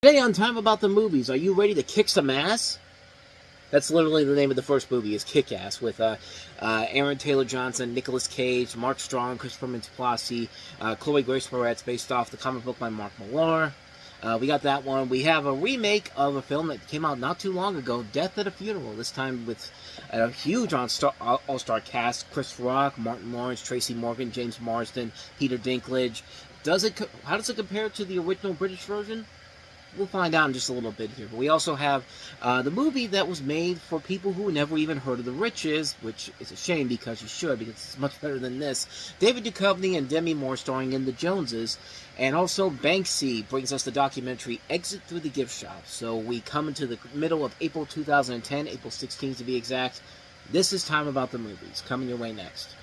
Today on Time About the Movies, are you ready to kick some ass? That's literally the name of the first movie, is Kick-Ass, with Aaron Taylor-Johnson, Nicolas Cage, Mark Strong, Christopher Mintz-Plasse, Chloe Grace Moretz, based off the comic book by Mark Millar. We got that one. We have a remake of a film that came out not too long ago, Death at a Funeral, this time with a huge all-star cast: Chris Rock, Martin Lawrence, Tracy Morgan, James Marsden, Peter Dinklage. How does it compare to the original British version? We'll find out in just a little bit here. But we also have the movie that was made for people who never even heard of The Riches, which is a shame because you should, because it's much better than this. David Duchovny and Demi Moore starring in The Joneses. And also Banksy brings us the documentary Exit Through the Gift Shop. So we come into the middle of April 2010, April 16th to be exact. This is Time About the Movies, coming your way next.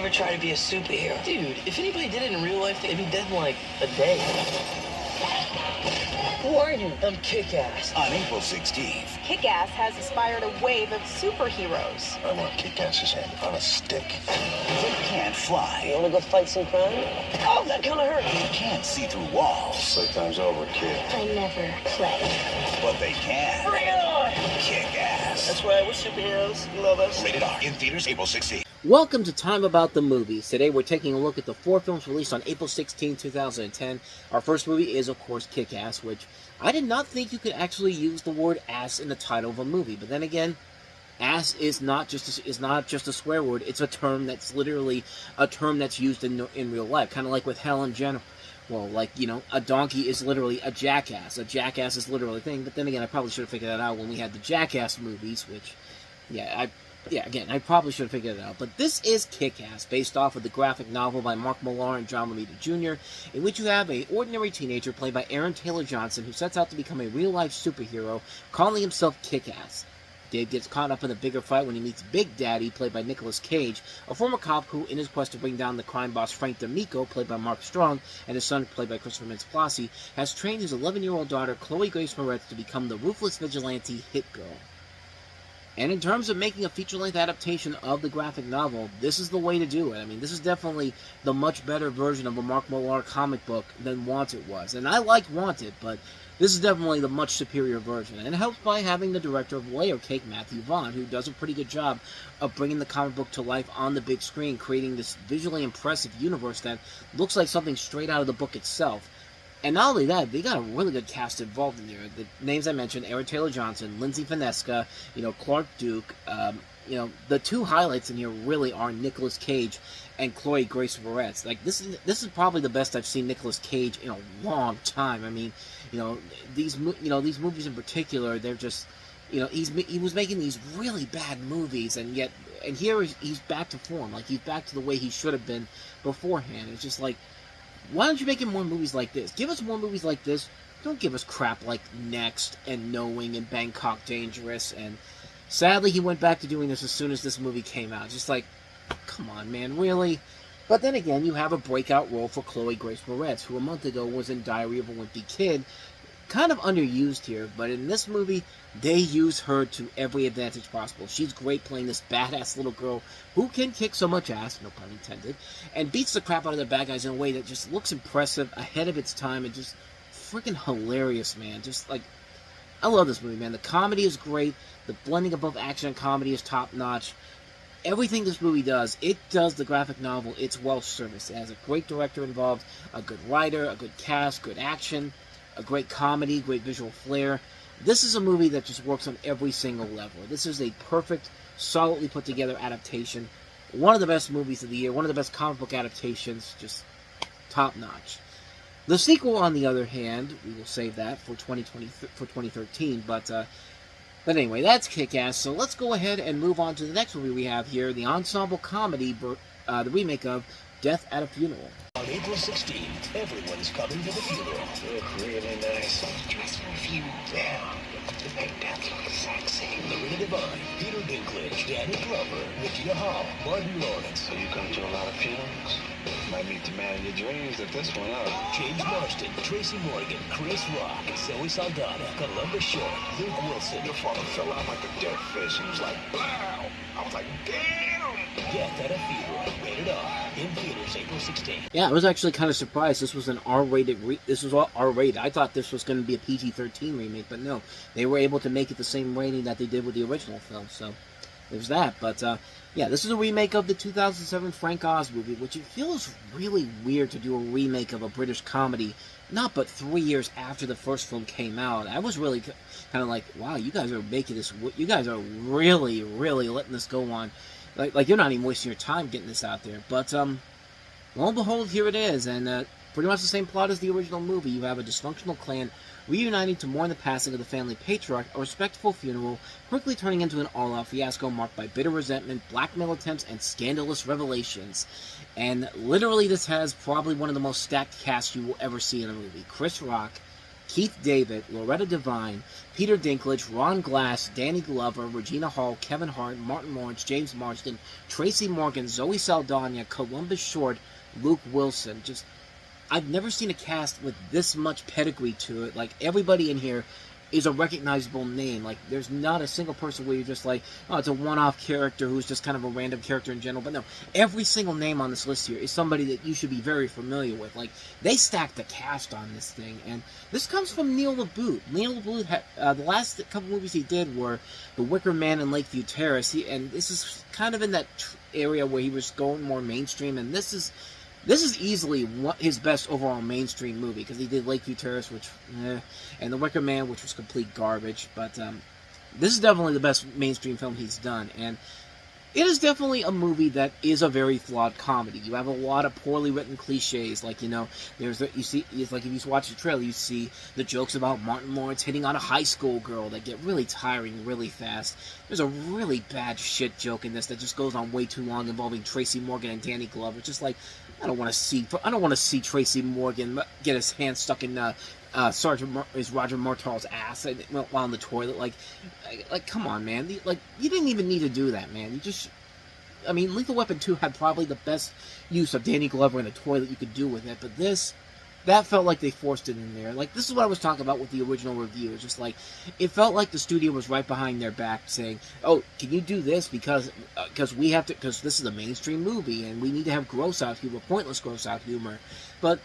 Try to be a superhero. Dude, if anybody did it in real life, they'd be dead in like a day. Who are you? I'm Kick-Ass. On April 16th. Kick-Ass has inspired a wave of superheroes. I want Kick-Ass's head on a stick. They can't fly. You wanna go fight some crime? Oh, that kinda hurt. They can't see through walls. Playtime's over, kid. I never play. But they can. Bring it on! Kick-Ass. That's right, we're superheroes. You love us. Rated R. In theaters April 16th. Welcome to Time About the Movies. Today we're taking a look at the 4 films released on April 16, 2010. Our first movie is, of course, Kick-Ass, which I did not think you could actually use the word ass in the title of a movie. But then again, ass is not just a swear word. It's a term that's literally a term that's used in real life. Kind of like with hell in general. Well, like, you know, a donkey is literally a jackass. A jackass is literally a thing. But then again, I probably should have figured that out when we had the Jackass movies, which, again, I probably should have figured it out. But this is Kick-Ass, based off of the graphic novel by Mark Millar and John Romita Jr., in which you have an ordinary teenager played by Aaron Taylor-Johnson who sets out to become a real-life superhero, calling himself Kick-Ass. Dave gets caught up in a bigger fight when he meets Big Daddy, played by Nicolas Cage, a former cop who, in his quest to bring down the crime boss Frank D'Amico, played by Mark Strong, and his son, played by Christopher Mintz-Plasse, has trained his 11-year-old daughter, Chloe Grace Moretz, to become the ruthless vigilante Hit Girl. And in terms of making a feature-length adaptation of the graphic novel, this is the way to do it. I mean, this is definitely the much better version of a Mark Millar comic book than Wanted was. And I like Wanted, but this is definitely the much superior version. And it helps by having the director of Layer Cake, Matthew Vaughn, who does a pretty good job of bringing the comic book to life on the big screen, creating this visually impressive universe that looks like something straight out of the book itself. And not only that, they got a really good cast involved in here. The names I mentioned: Aaron Taylor-Johnson, Lindsay Finesca, Clark Duke. The two highlights in here really are Nicolas Cage and Chloe Grace Moretz. Like, this is probably the best I've seen Nicolas Cage in a long time. I mean, these movies in particular, they're just, he was making these really bad movies, and here he's back to form. Like, he's back to the way he should have been beforehand. It's just like, why don't you make more movies like this? Give us more movies like this. Don't give us crap like Next and Knowing and Bangkok Dangerous. And sadly, he went back to doing this as soon as this movie came out. Just like, come on, man, really? But then again, you have a breakout role for Chloe Grace Moretz, who a month ago was in Diary of a Wimpy Kid. Kind of underused here, but in this movie, they use her to every advantage possible. She's great playing this badass little girl who can kick so much ass, no pun intended, and beats the crap out of the bad guys in a way that just looks impressive, ahead of its time, and just freaking hilarious, man. Just like, I love this movie, man. The comedy is great. The blending of both action and comedy is top-notch. Everything this movie does, it does the graphic novel its well-service. It has a great director involved, a good writer, a good cast, good action, a great comedy, great visual flair. This is a movie that just works on every single level. This is a perfect, solidly put together adaptation. One of the best movies of the year, one of the best comic book adaptations, just top notch. The sequel, on the other hand, we will save that for 2013, but anyway, that's Kick-Ass. So let's go ahead and move on to the next movie we have here, the ensemble comedy, the remake of Death at a Funeral. On April 16th, everyone's coming to the funeral. You look really nice. Dress for a funeral. Yeah, to make death look sexy. Lorena Devine, Peter Dinklage, Danny Glover, Nikia Hall, Martin Lawrence. So you come to a lot of funerals? Might meet the man of your dreams at this one, huh? James Marsden, Tracy Morgan, Chris Rock, Zoe Saldana, Columbus Short, Luke Wilson. Your father fell out like a dead fish. He was like, wow. I was like, damn. Death at a Funeral, rated R, in theaters April 16th. Yeah, I was actually kind of surprised this was an R-rated. This was all R-rated. I thought this was going to be a PG-13 remake, but no, they were able to make it the same rating that they did with the original film. So there's that. But yeah, this is a remake of the 2007 Frank Oz movie, which it feels really weird to do a remake of a British comedy, not but 3 years after the first film came out. I was really kind of like, wow, you guys are making this. You guys are really, really letting this go on. Like you're not even wasting your time getting this out there. But lo and behold, here it is, and pretty much the same plot as the original movie. You have a dysfunctional clan reuniting to mourn the passing of the family patriarch, a respectful funeral, quickly turning into an all-out fiasco marked by bitter resentment, blackmail attempts, and scandalous revelations. And literally, this has probably one of the most stacked casts you will ever see in a movie. Chris Rock, Keith David, Loretta Devine, Peter Dinklage, Ron Glass, Danny Glover, Regina Hall, Kevin Hart, Martin Lawrence, James Marsden, Tracy Morgan, Zoe Saldana, Columbus Short, Luke Wilson. Just, I've never seen a cast with this much pedigree to it. Like, everybody in here is a recognizable name. Like, there's not a single person where you're just like, oh, it's a one-off character who's just kind of a random character in general. But no, every single name on this list here is somebody that you should be very familiar with. Like, they stacked the cast on this thing. And this comes from Neil LaBute. Neil LaBute had, the last couple movies he did were The Wicker Man and Lakeview Terrace. And this is kind of in that area where he was going more mainstream. And this is easily his best overall mainstream movie, because he did Lakeview Terrace, which, and The Wicker Man, which was complete garbage. But this is definitely the best mainstream film he's done, and it is definitely a movie that is a very flawed comedy. You have a lot of poorly written cliches, like, you know, you see, it's like if you watch the trailer, you see the jokes about Martin Lawrence hitting on a high school girl that get really tiring really fast. There's a really bad shit joke in this that just goes on way too long, involving Tracy Morgan and Danny Glover. Just like, I don't want to see Tracy Morgan get his hand stuck in Roger Martell's ass while on the toilet. Like, come on, man. Like, you didn't even need to do that, man. You just, I mean, Lethal Weapon 2 had probably the best use of Danny Glover in the toilet you could do with it, but that felt like they forced it in there. Like, this is what I was talking about with the original review. It's just like, it felt like the studio was right behind their back saying, oh, can you do this because we have to, because this is a mainstream movie and we need to have gross out humor, pointless gross out humor. But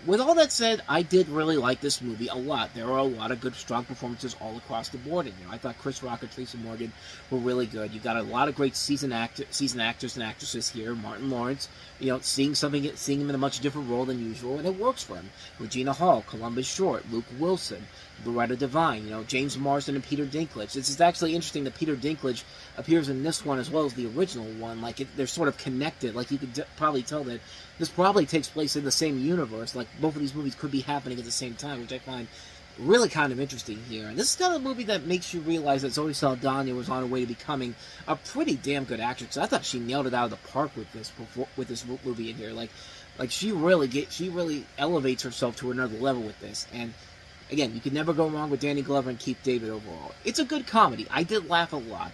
with all that said, I did really like this movie a lot. There are a lot of good, strong performances all across the board in here. I thought Chris Rock and Tracy Morgan were really good. You got a lot of great seasoned actors and actresses here. Martin Lawrence, you know, seeing him in a much different role than usual, and it works for him. Regina Hall, Columbus Short, Luke Wilson, Loretta Devine, you know, James Marsden and Peter Dinklage. This is actually interesting that Peter Dinklage appears in this one as well as the original one. Like, they're sort of connected. Like, you could probably tell that this probably takes place in the same universe. Like, both of these movies could be happening at the same time, which I find really kind of interesting here. And this is kind of a movie that makes you realize that Zoe Saldana was on her way to becoming a pretty damn good actress. I thought she nailed it out of the park with this movie in here. Like she really elevates herself to another level with this. And again, you can never go wrong with Danny Glover and Keith David overall. It's a good comedy. I did laugh a lot.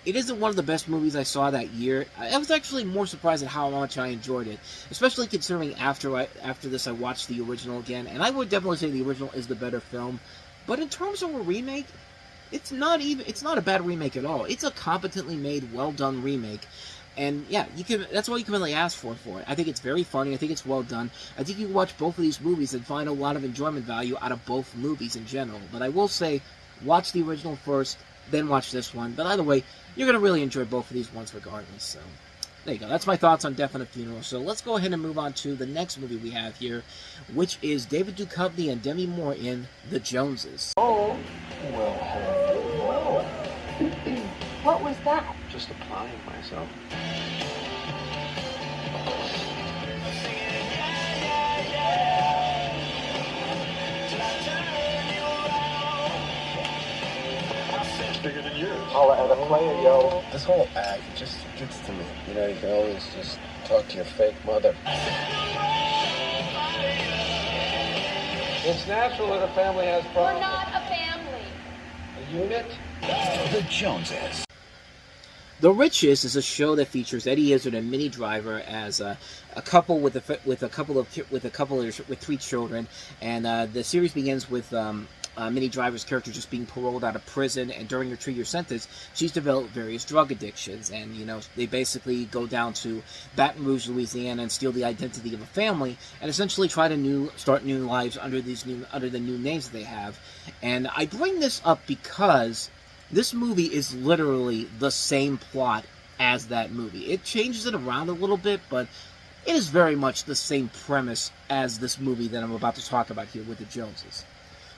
It isn't one of the best movies I saw that year. I was actually more surprised at how much I enjoyed it, especially considering after this I watched the original again, and I would definitely say the original is the better film. But in terms of a remake, it's not a bad remake at all. It's a competently made, well done remake. And yeah, that's all you can really ask for it. I think it's very funny. I think it's well done. I think you can watch both of these movies and find a lot of enjoyment value out of both movies in general. But I will say, watch the original first, then watch this one. But either way, you're going to really enjoy both of these ones regardless. So there you go. That's my thoughts on Death at a Funeral. So let's go ahead and move on to the next movie we have here, which is David Duchovny and Demi Moore in The Joneses. Oh, well, What was that? just applying myself. Bigger than yours. Holla at a player, yo. This whole act just gets to me. You know, you can always just talk to your fake mother. It's natural that a family has We're problems. not a family. A unit? The Joneses. The Riches is a show that features Eddie Izzard and Minnie Driver as a couple with three children, and the series begins with Minnie Driver's character just being paroled out of prison, and during her 2-year sentence, she's developed various drug addictions, and they basically go down to Baton Rouge, Louisiana, and steal the identity of a family, and essentially try to start new lives under the new names that they have. And I bring this up because this movie is literally the same plot as that movie. It changes it around a little bit, but it is very much the same premise as this movie that I'm about to talk about here with the Joneses.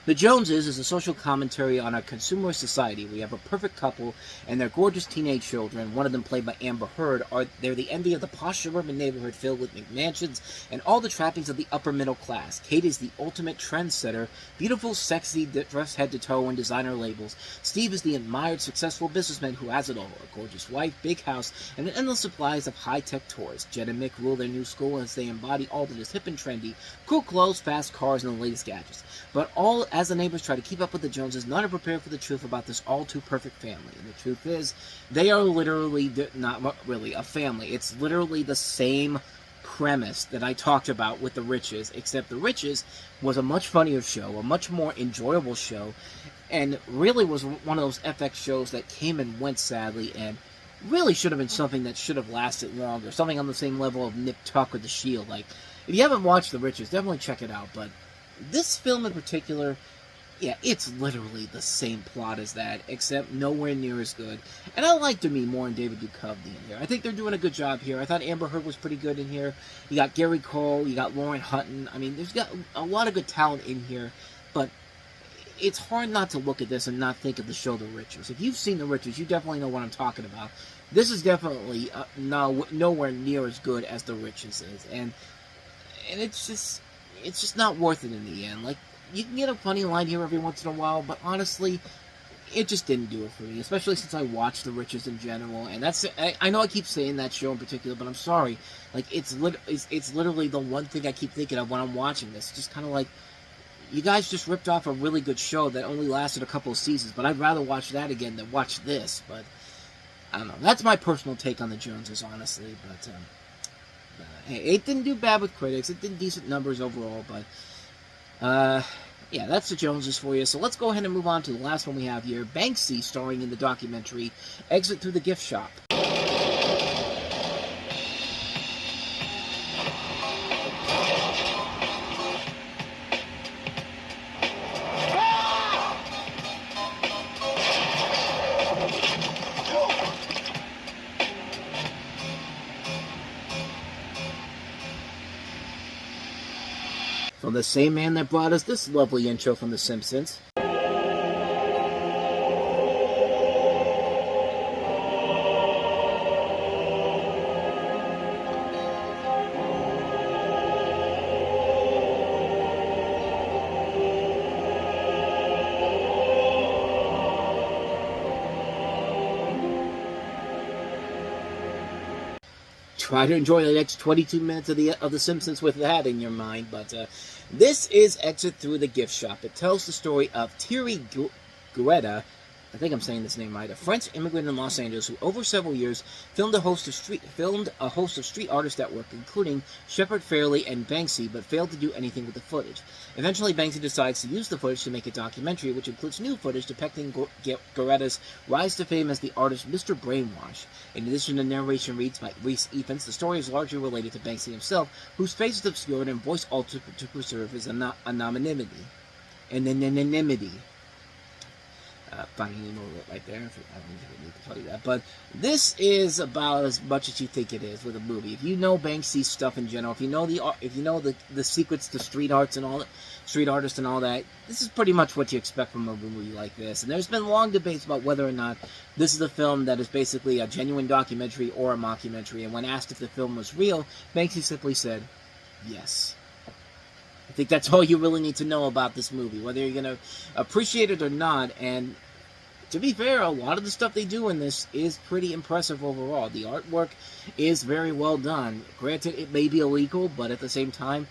The Joneses is a social commentary on our consumerist society. We have a perfect couple and their gorgeous teenage children, one of them played by Amber Heard. They're the envy of the posh suburban neighborhood filled with McMansions and all the trappings of the upper middle class. Kate is the ultimate trendsetter, beautiful, sexy, dressed head to toe in designer labels. Steve is the admired, successful businessman who has it all, a gorgeous wife, big house, and an endless supplies of high-tech toys. Jen and Mick rule their new school as they embody all that is hip and trendy, cool clothes, fast cars, and the latest gadgets. But all as the neighbors try to keep up with the Joneses, none are prepared for the truth about this all-too-perfect family. And the truth is, they are literally not really a family. It's literally the same premise that I talked about with The Riches, except The Riches was a much funnier show, a much more enjoyable show, and really was one of those FX shows that came and went sadly, and really should have been something that should have lasted longer, something on the same level of Nip Tuck or The Shield. Like, if you haven't watched The Riches, definitely check it out, but this film in particular, yeah, it's literally the same plot as that, except nowhere near as good. And I like Demi Moore and David Duchovny in here. I think they're doing a good job here. I thought Amber Heard was pretty good in here. You got Gary Cole, you got Lauren Hutton. I mean, there's got a lot of good talent in here, but it's hard not to look at this and not think of the show The Riches. If you've seen The Riches, you definitely know what I'm talking about. This is definitely nowhere near as good as The Riches is, and it's just not worth it in the end. Like, you can get a funny line here every once in a while, but honestly, it just didn't do it for me, especially since I watched The Riches in general, and I know I keep saying that show in particular, but I'm sorry. Like, it's literally the one thing I keep thinking of when I'm watching this. It's just kind of like, you guys just ripped off a really good show that only lasted a couple of seasons, but I'd rather watch that again than watch this, but I don't know. That's my personal take on the Joneses, honestly, but hey, it didn't do bad with critics. It did decent numbers overall, but yeah, that's the Joneses for you. So let's go ahead and move on to the last one we have here. Banksy, starring in the documentary Exit Through the Gift Shop. From the same man that brought us this lovely intro from The Simpsons. Try to enjoy the next 22 minutes of The Simpsons with that in your mind, but this is Exit Through the Gift Shop. It tells the story of Thierry Guetta, I think I'm saying this name right, a French immigrant in Los Angeles who, over several years, filmed a host of street artists at work, including Shepard Fairey and Banksy, but failed to do anything with the footage. Eventually, Banksy decides to use the footage to make a documentary, which includes new footage depicting Guetta's rise to fame as the artist Mr. Brainwash. In addition, the narration reads by Reese Evans. The story is largely related to Banksy himself, whose face is obscured and voice altered to preserve his anonymity. Funny right there. I don't need to tell you that, but this is about as much as you think it is with a movie. If you know Banksy's stuff in general, if you know the secrets to street artists and all that, this is pretty much what you expect from a movie like this. And there's been long debates about whether or not this is a film that is basically a genuine documentary or a mockumentary. And when asked if the film was real, Banksy simply said, "Yes." I think that's all you really need to know about this movie, whether you're going to appreciate it or not. And to be fair, a lot of the stuff they do in this is pretty impressive overall. The artwork is very well done. Granted, it may be illegal, but at the same time,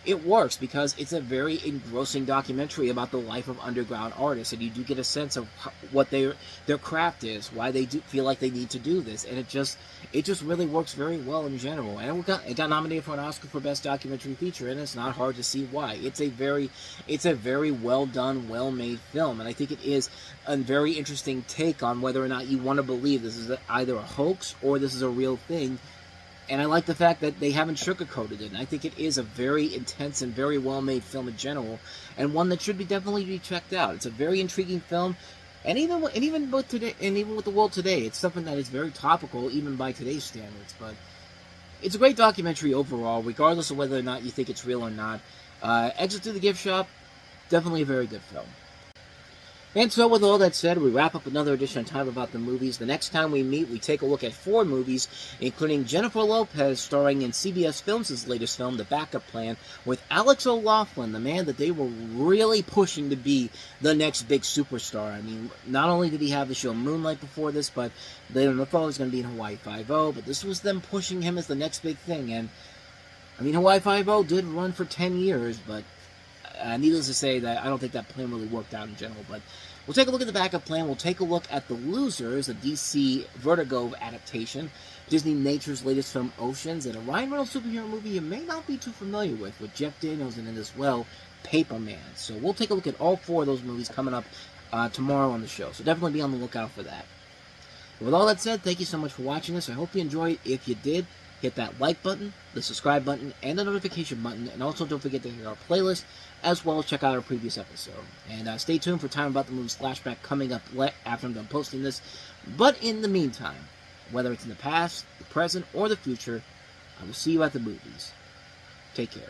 it works because it's a very engrossing documentary about the life of underground artists, and you do get a sense of what their craft is, why they do feel like they need to do this, and it just really works very well in general. And it got nominated for an Oscar for Best Documentary Feature, and it's not hard to see why. It's a very well done, well made film, and I think it is a very interesting take on whether or not you want to believe this is either a hoax or this is a real thing. And I like the fact that they haven't sugarcoated it. And I think it is a very intense and very well-made film in general, and one that should definitely be checked out. It's a very intriguing film, and even with the world today, it's something that is very topical, even by today's standards. But it's a great documentary overall, regardless of whether or not you think it's real or not. Exit Through the Gift Shop, definitely a very good film. And so with all that said, we wrap up another edition of Time About the Movies. The next time we meet, we take a look at 4 movies, including Jennifer Lopez starring in CBS Films' latest film, The Backup Plan, with Alex O'Loughlin, the man that they were really pushing to be the next big superstar. I mean, not only did he have the show Moonlight before this, but they don't know if he was going to be in Hawaii Five-0, but this was them pushing him as the next big thing. And, I mean, Hawaii Five-0 did run for 10 years, but needless to say that I don't think that plan really worked out in general, but we'll take a look at The Backup Plan. We'll take a look at The Losers, a DC Vertigo adaptation, Disney Nature's latest film, Oceans, and a Ryan Reynolds superhero movie you may not be too familiar with Jeff Daniels in it as well, Paperman. So we'll take a look at all 4 of those movies coming up tomorrow on the show, so definitely be on the lookout for that. With all that said, thank you so much for watching this. I hope you enjoyed. If you did, hit that like button, the subscribe button, and the notification button, and also don't forget to hit our playlist, as well as check out our previous episode. And stay tuned for Time About the Movies Flashback coming up after I'm done posting this. But in the meantime, whether it's in the past, the present, or the future, I will see you at the movies. Take care.